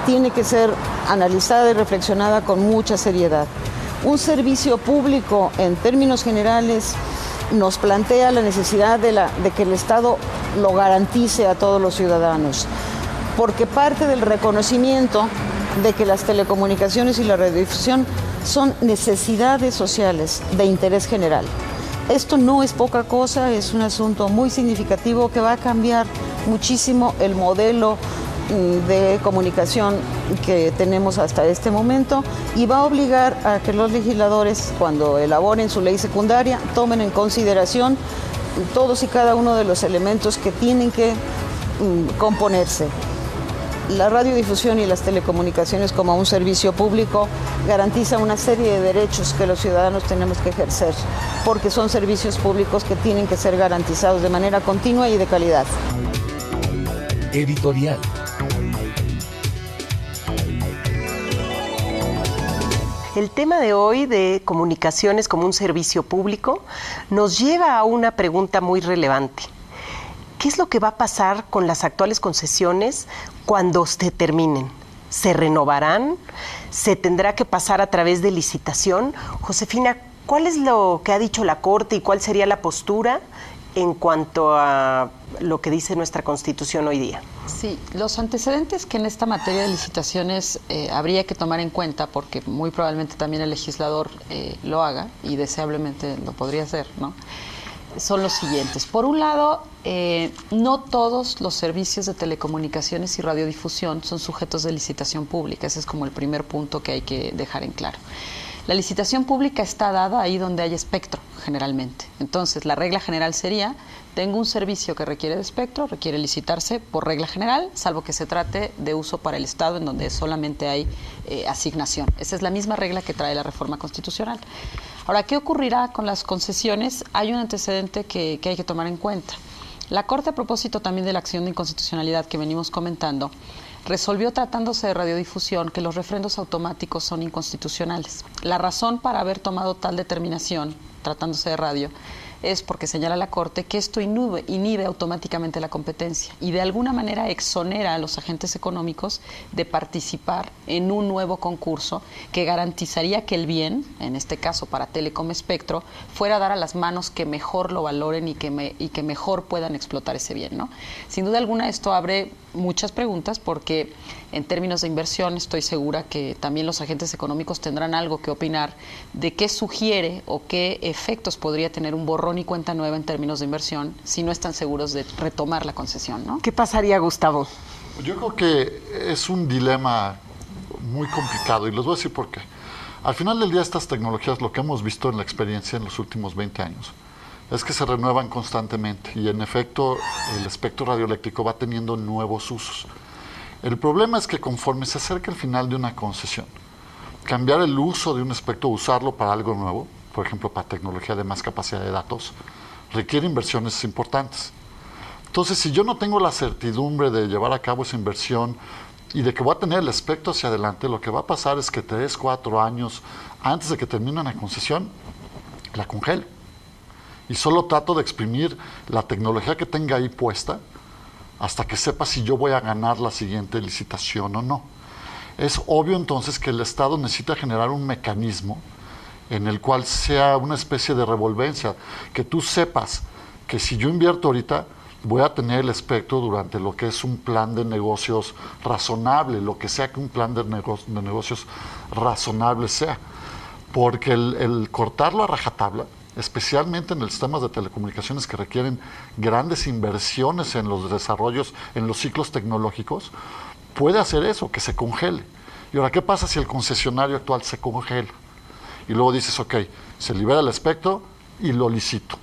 tiene que ser analizada y reflexionada con mucha seriedad. Un servicio público, en términos generales, nos plantea la necesidad de que el Estado lo garantice a todos los ciudadanos, porque parte del reconocimiento de que las telecomunicaciones y la radiodifusión son necesidades sociales de interés general. Esto no es poca cosa, es un asunto muy significativo que va a cambiar muchísimo el modelo de comunicación que tenemos hasta este momento y va a obligar a que los legisladores, cuando elaboren su ley secundaria, tomen en consideración todos y cada uno de los elementos que tienen que componerse. La radiodifusión y las telecomunicaciones como un servicio público garantiza una serie de derechos que los ciudadanos tenemos que ejercer, porque son servicios públicos que tienen que ser garantizados de manera continua y de calidad. Editorial. El tema de hoy de comunicaciones como un servicio público nos lleva a una pregunta muy relevante. ¿Qué es lo que va a pasar con las actuales concesiones cuando se terminen? ¿Se renovarán? ¿Se tendrá que pasar a través de licitación? Josefina, ¿cuál es lo que ha dicho la Corte y cuál sería la postura en cuanto a lo que dice nuestra Constitución hoy día? Sí, los antecedentes que en esta materia de licitaciones habría que tomar en cuenta, porque muy probablemente también el legislador lo haga y deseablemente lo podría hacer, ¿no?, son los siguientes. Por un lado, no todos los servicios de telecomunicaciones y radiodifusión son sujetos de licitación pública. Ese es como el primer punto que hay que dejar en claro. La licitación pública está dada ahí donde hay espectro, generalmente. Entonces, la regla general sería, tengo un servicio que requiere de espectro, requiere licitarse por regla general, salvo que se trate de uso para el Estado, en donde solamente hay asignación. Esa es la misma regla que trae la reforma constitucional. Ahora, ¿qué ocurrirá con las concesiones? Hay un antecedente que hay que tomar en cuenta. La Corte, a propósito también de la acción de inconstitucionalidad que venimos comentando, resolvió, tratándose de radiodifusión, que los refrendos automáticos son inconstitucionales. La razón para haber tomado tal determinación, tratándose de radio, es porque señala la Corte que esto inhibe automáticamente la competencia y de alguna manera exonera a los agentes económicos de participar en un nuevo concurso que garantizaría que el bien, en este caso para Telecom Espectro, fuera a dar a las manos que mejor lo valoren y que mejor puedan explotar ese bien, ¿no? Sin duda alguna esto abre muchas preguntas, porque en términos de inversión estoy segura que también los agentes económicos tendrán algo que opinar de qué sugiere o qué efectos podría tener un borrón y cuenta nueva en términos de inversión si no están seguros de retomar la concesión, ¿no? ¿Qué pasaría, Gustavo? Yo creo que es un dilema muy complicado y les voy a decir por qué. Al final del día, estas tecnologías, lo que hemos visto en la experiencia en los últimos 20 años, es que se renuevan constantemente y en efecto el espectro radioeléctrico va teniendo nuevos usos. El problema es que conforme se acerca el final de una concesión, cambiar el uso de un espectro, usarlo para algo nuevo, por ejemplo para tecnología de más capacidad de datos, requiere inversiones importantes. Entonces, si yo no tengo la certidumbre de llevar a cabo esa inversión y de que voy a tener el espectro hacia adelante, lo que va a pasar es que 3, 4 años antes de que termine una concesión, la congelo. Y solo trato de exprimir la tecnología que tenga ahí puesta hasta que sepa si yo voy a ganar la siguiente licitación o no. Es obvio entonces que el Estado necesita generar un mecanismo en el cual sea una especie de revolvencia, que tú sepas que si yo invierto ahorita, voy a tener el espectro durante lo que es un plan de negocios razonable, lo que sea que un plan de negocios razonable sea. Porque el cortarlo a rajatabla especialmente en los sistemas de telecomunicaciones que requieren grandes inversiones en los desarrollos, en los ciclos tecnológicos, puede hacer eso, que se congele. Y ahora, ¿qué pasa si el concesionario actual se congela? Y luego dices, ok, se libera el espectro y lo licito.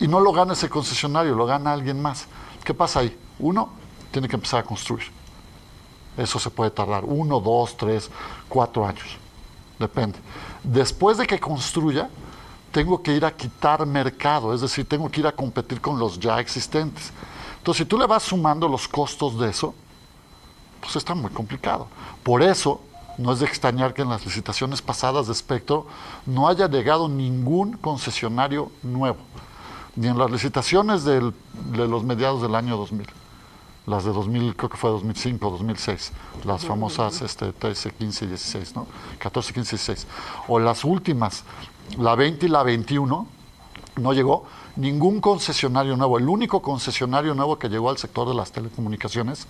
Y no lo gana ese concesionario, lo gana alguien más. ¿Qué pasa ahí? Uno, tiene que empezar a construir. Eso se puede tardar 1, 2, 3, 4 años. Depende. Después de que construya, tengo que ir a quitar mercado, es decir, tengo que ir a competir con los ya existentes. Entonces, si tú le vas sumando los costos de eso, pues está muy complicado. Por eso, no es de extrañar que en las licitaciones pasadas de espectro no haya llegado ningún concesionario nuevo, ni en las licitaciones de los mediados del año 2000. Las de 2000, creo que fue 2005, 2006, las famosas 13, 15, 16, ¿no? 14, 15, 16. O las últimas, la 20 y la 21, no llegó ningún concesionario nuevo. El único concesionario nuevo que llegó al sector de las telecomunicaciones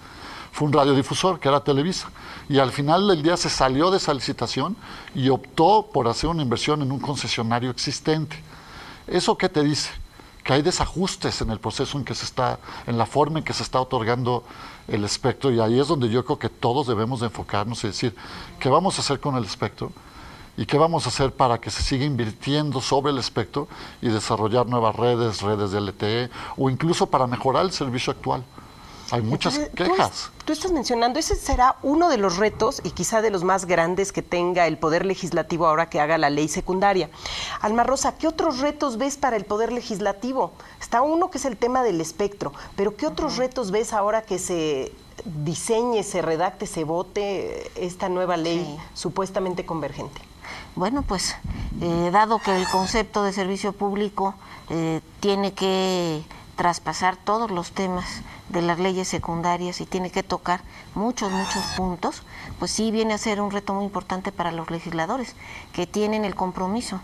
fue un radiodifusor, que era Televisa. Y al final del día se salió de esa licitación y optó por hacer una inversión en un concesionario existente. ¿Eso qué te dice? Que hay desajustes en el proceso en la forma en que se está otorgando el espectro, y ahí es donde yo creo que todos debemos de enfocarnos y decir, ¿qué vamos a hacer con el espectro? ¿Y qué vamos a hacer para que se siga invirtiendo sobre el espectro y desarrollar nuevas redes de LTE, o incluso para mejorar el servicio actual? Hay muchas quejas. Tú estás mencionando, ese será uno de los retos y quizá de los más grandes que tenga el Poder Legislativo ahora que haga la ley secundaria. Alma Rosa, ¿qué otros retos ves para el Poder Legislativo? Está uno que es el tema del espectro, pero ¿qué otros retos ves ahora que se diseñe, se redacte, se vote esta nueva ley supuestamente convergente? Bueno, pues dado que el concepto de servicio público tiene que traspasar todos los temas de las leyes secundarias y tiene que tocar muchos puntos, pues sí viene a ser un reto muy importante para los legisladores, que tienen el compromiso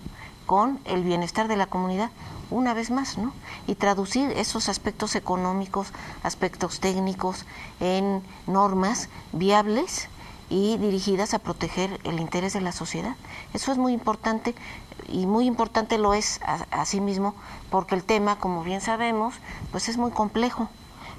con el bienestar de la comunidad, una vez más, ¿no? Y traducir esos aspectos económicos, aspectos técnicos en normas viables y dirigidas a proteger el interés de la sociedad. Eso es muy importante, y muy importante lo es asimismo porque el tema, como bien sabemos, pues es muy complejo,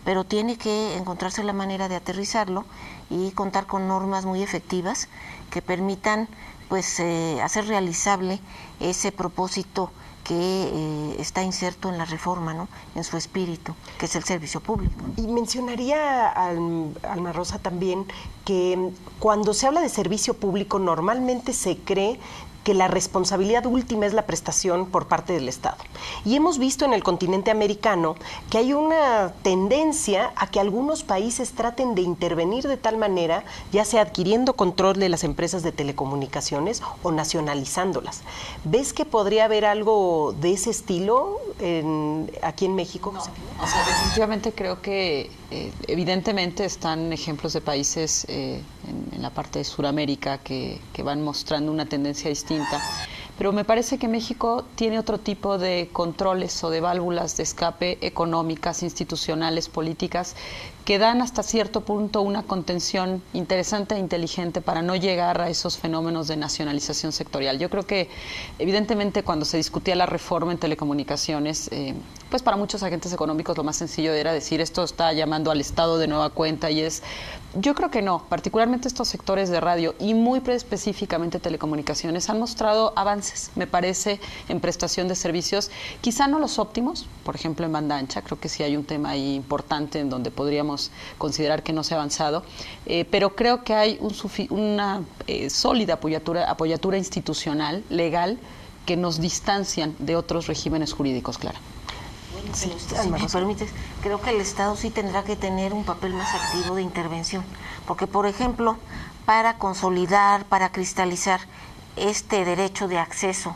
pero tiene que encontrarse la manera de aterrizarlo y contar con normas muy efectivas que permitan pues hacer realizable ese propósito que está inserto en la reforma, ¿no? En su espíritu, que es el servicio público. Y mencionaría, Alma Rosa, también que cuando se habla de servicio público normalmente se cree que la responsabilidad última es la prestación por parte del Estado. Y hemos visto en el continente americano que hay una tendencia a que algunos países traten de intervenir de tal manera, ya sea adquiriendo control de las empresas de telecomunicaciones o nacionalizándolas. ¿Ves que podría haber algo de ese estilo aquí en México? No. O sea, definitivamente creo que evidentemente están ejemplos de países en la parte de Sudamérica que van mostrando una tendencia distinta, pero me parece que México tiene otro tipo de controles o de válvulas de escape económicas, institucionales, políticas, que dan hasta cierto punto una contención interesante e inteligente para no llegar a esos fenómenos de nacionalización sectorial. Yo creo que evidentemente cuando se discutía la reforma en telecomunicaciones, pues para muchos agentes económicos lo más sencillo era decir esto está llamando al Estado de nueva cuenta, y yo creo que no, particularmente estos sectores de radio y muy específicamente telecomunicaciones han mostrado avances, me parece, en prestación de servicios, quizá no los óptimos, por ejemplo en banda ancha, creo que sí hay un tema ahí importante en donde podríamos considerar que no se ha avanzado, pero creo que hay una sólida apoyatura institucional, legal, que nos distancian de otros regímenes jurídicos, Clara. Sí, si me permites, creo que el Estado sí tendrá que tener un papel más activo de intervención, porque por ejemplo, para consolidar, para cristalizar este derecho de acceso,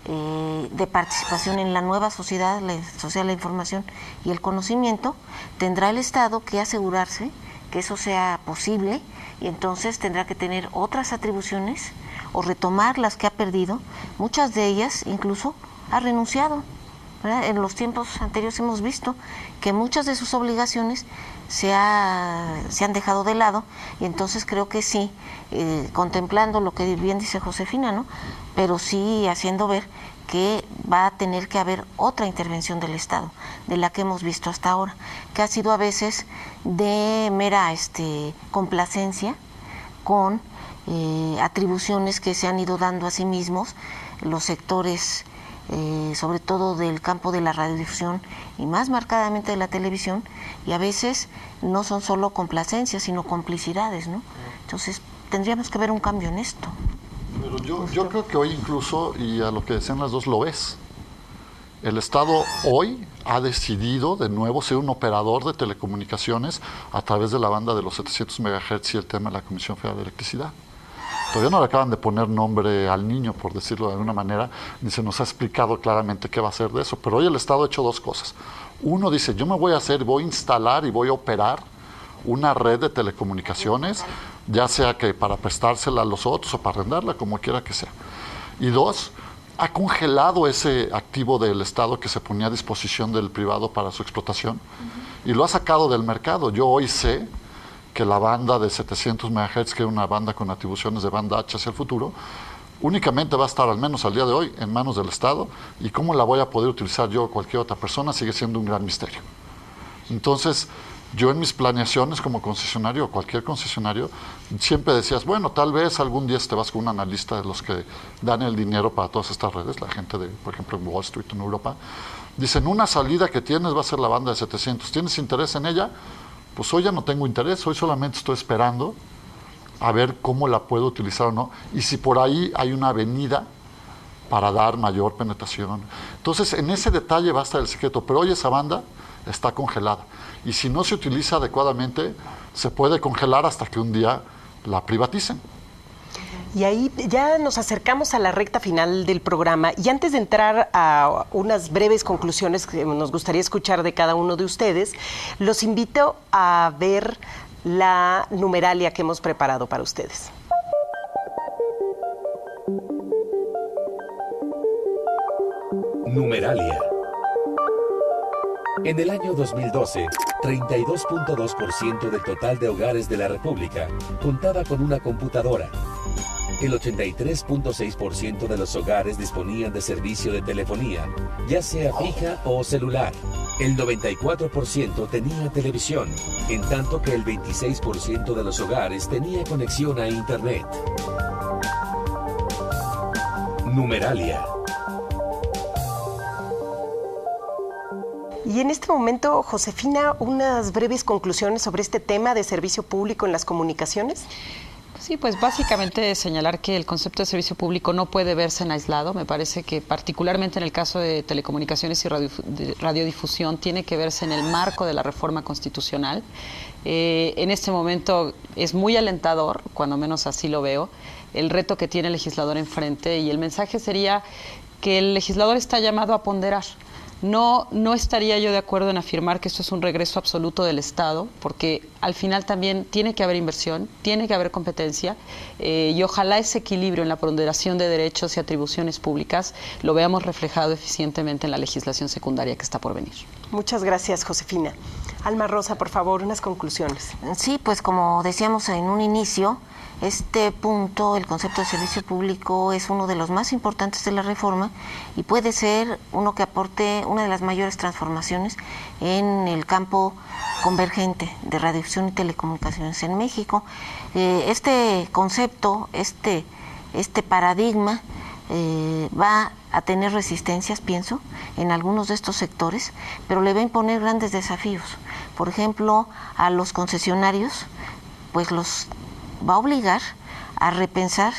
de participación en la nueva sociedad, la sociedad de la información y el conocimiento, tendrá el Estado que asegurarse que eso sea posible, y entonces tendrá que tener otras atribuciones o retomar las que ha perdido. Muchas de ellas incluso ha renunciado, ¿verdad? En los tiempos anteriores hemos visto que muchas de sus obligaciones se han dejado de lado, y entonces creo que sí, contemplando lo que bien dice Josefina, ¿no? Pero sí haciendo ver que va a tener que haber otra intervención del Estado, de la que hemos visto hasta ahora, que ha sido a veces de mera complacencia con atribuciones que se han ido dando a sí mismos los sectores, sobre todo del campo de la radiodifusión y más marcadamente de la televisión, y a veces no son solo complacencias, sino complicidades, ¿no? Entonces tendríamos que ver un cambio en esto. Pero yo creo que hoy incluso, y a lo que decían las dos, lo ves. El Estado hoy ha decidido de nuevo ser un operador de telecomunicaciones a través de la banda de los 700 MHz y el tema de la Comisión Federal de Electricidad. Todavía no le acaban de poner nombre al niño, por decirlo de alguna manera, ni se nos ha explicado claramente qué va a hacer de eso. Pero hoy el Estado ha hecho dos cosas. Uno dice, yo me voy a instalar y voy a operar una red de telecomunicaciones, ya sea que para prestársela a los otros o para arrendarla, como quiera que sea. Y dos, ha congelado ese activo del Estado que se ponía a disposición del privado para su explotación y lo ha sacado del mercado. Yo hoy sé que la banda de 700 MHz, que es una banda con atribuciones de banda H hacia el futuro, únicamente va a estar, al menos al día de hoy, en manos del Estado, y cómo la voy a poder utilizar yo o cualquier otra persona sigue siendo un gran misterio. Entonces, yo en mis planeaciones como concesionario o cualquier concesionario, siempre decías, bueno, tal vez algún día te vas con un analista de los que dan el dinero para todas estas redes, la gente de, por ejemplo, en Wall Street, en Europa, dicen, una salida que tienes va a ser la banda de 700, ¿tienes interés en ella? Pues hoy ya no tengo interés, hoy solamente estoy esperando a ver cómo la puedo utilizar o no, y si por ahí hay una avenida para dar mayor penetración. Entonces, en ese detalle va a estar el secreto, pero hoy esa banda está congelada. Y si no se utiliza adecuadamente, se puede congelar hasta que un día la privaticen. Y ahí ya nos acercamos a la recta final del programa, y antes de entrar a unas breves conclusiones que nos gustaría escuchar de cada uno de ustedes, los invito a ver la numeralia que hemos preparado para ustedes. Numeralia. En el año 2012, 32.2% del total de hogares de la República contaba con una computadora. El 83.6% de los hogares disponían de servicio de telefonía, ya sea fija o celular. El 94% tenía televisión, en tanto que el 26% de los hogares tenía conexión a Internet. Numeralia. Y en este momento, Josefina, unas breves conclusiones sobre este tema de servicio público en las comunicaciones. Sí, pues básicamente señalar que el concepto de servicio público no puede verse en aislado. Me parece que particularmente en el caso de telecomunicaciones y radiodifusión tiene que verse en el marco de la reforma constitucional. En este momento es muy alentador, cuando menos así lo veo, el reto que tiene el legislador enfrente, y el mensaje sería que el legislador está llamado a ponderar. No estaría yo de acuerdo en afirmar que esto es un regreso absoluto del Estado, porque al final también tiene que haber inversión, tiene que haber competencia, y ojalá ese equilibrio en la ponderación de derechos y atribuciones públicas lo veamos reflejado eficientemente en la legislación secundaria que está por venir. Muchas gracias, Josefina. Alma Rosa, por favor, unas conclusiones. Sí, pues como decíamos en un inicio, este punto, el concepto de servicio público, es uno de los más importantes de la reforma y puede ser uno que aporte una de las mayores transformaciones en el campo convergente de radiodifusión y telecomunicaciones en México. Este concepto, este paradigma va a tener resistencias, pienso, en algunos de estos sectores, pero le va a imponer grandes desafíos. Por ejemplo, a los concesionarios, pues los va a obligar a repensar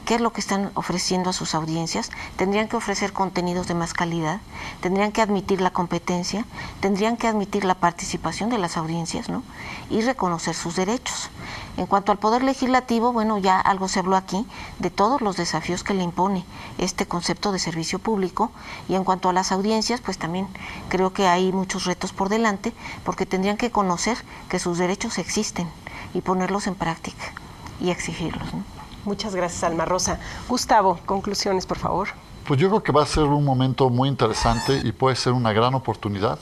qué es lo que están ofreciendo a sus audiencias. Tendrían que ofrecer contenidos de más calidad, tendrían que admitir la competencia, tendrían que admitir la participación de las audiencias, ¿no? Y reconocer sus derechos. En cuanto al Poder Legislativo, bueno, ya algo se habló aquí de todos los desafíos que le impone este concepto de servicio público, y en cuanto a las audiencias, pues también creo que hay muchos retos por delante, porque tendrían que conocer que sus derechos existen y ponerlos en práctica y exigirlos, ¿no? Muchas gracias, Alma Rosa. Gustavo, conclusiones, por favor. Pues yo creo que va a ser un momento muy interesante y puede ser una gran oportunidad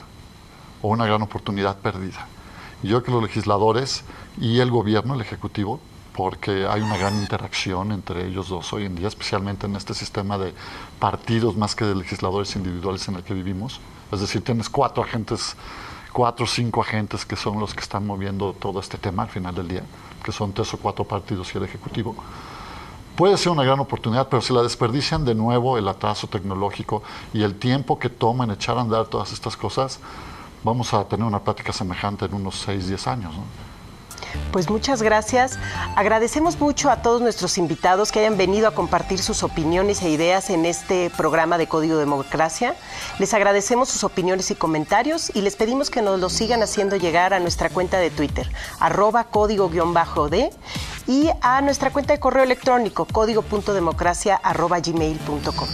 o una gran oportunidad perdida. Yo creo que los legisladores y el gobierno, el ejecutivo, porque hay una gran interacción entre ellos dos hoy en día, especialmente en este sistema de partidos más que de legisladores individuales en el que vivimos. Es decir, tienes 4 o 5 agentes que son los que están moviendo todo este tema al final del día, que son 3 o 4 partidos y el ejecutivo. Puede ser una gran oportunidad, pero si la desperdician de nuevo, el atraso tecnológico y el tiempo que toma en echar a andar todas estas cosas, vamos a tener una plática semejante en unos 6-10 años, ¿no? Pues muchas gracias. Agradecemos mucho a todos nuestros invitados que hayan venido a compartir sus opiniones e ideas en este programa de Código Democracia. Les agradecemos sus opiniones y comentarios y les pedimos que nos los sigan haciendo llegar a nuestra cuenta de Twitter, @código_D, y a nuestra cuenta de correo electrónico, código.democracia@gmail.com.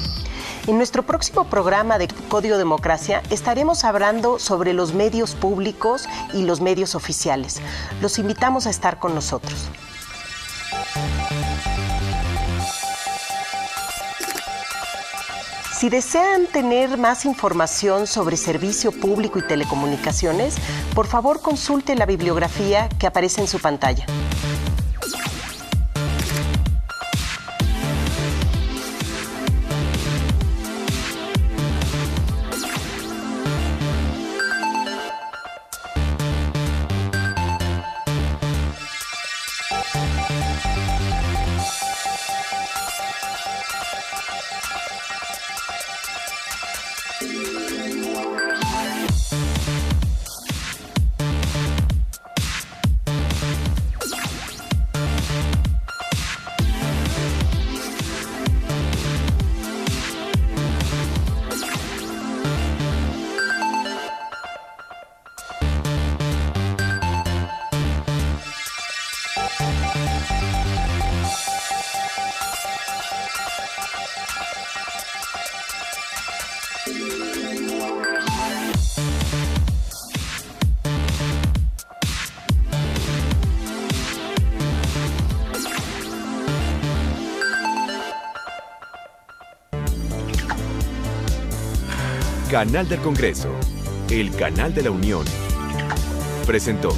En nuestro próximo programa de Código Democracia estaremos hablando sobre los medios públicos y los medios oficiales. Los invitamos a estar con nosotros. Si desean tener más información sobre servicio público y telecomunicaciones, por favor consulte la bibliografía que aparece en su pantalla. Canal del Congreso, el canal de la Unión, presentó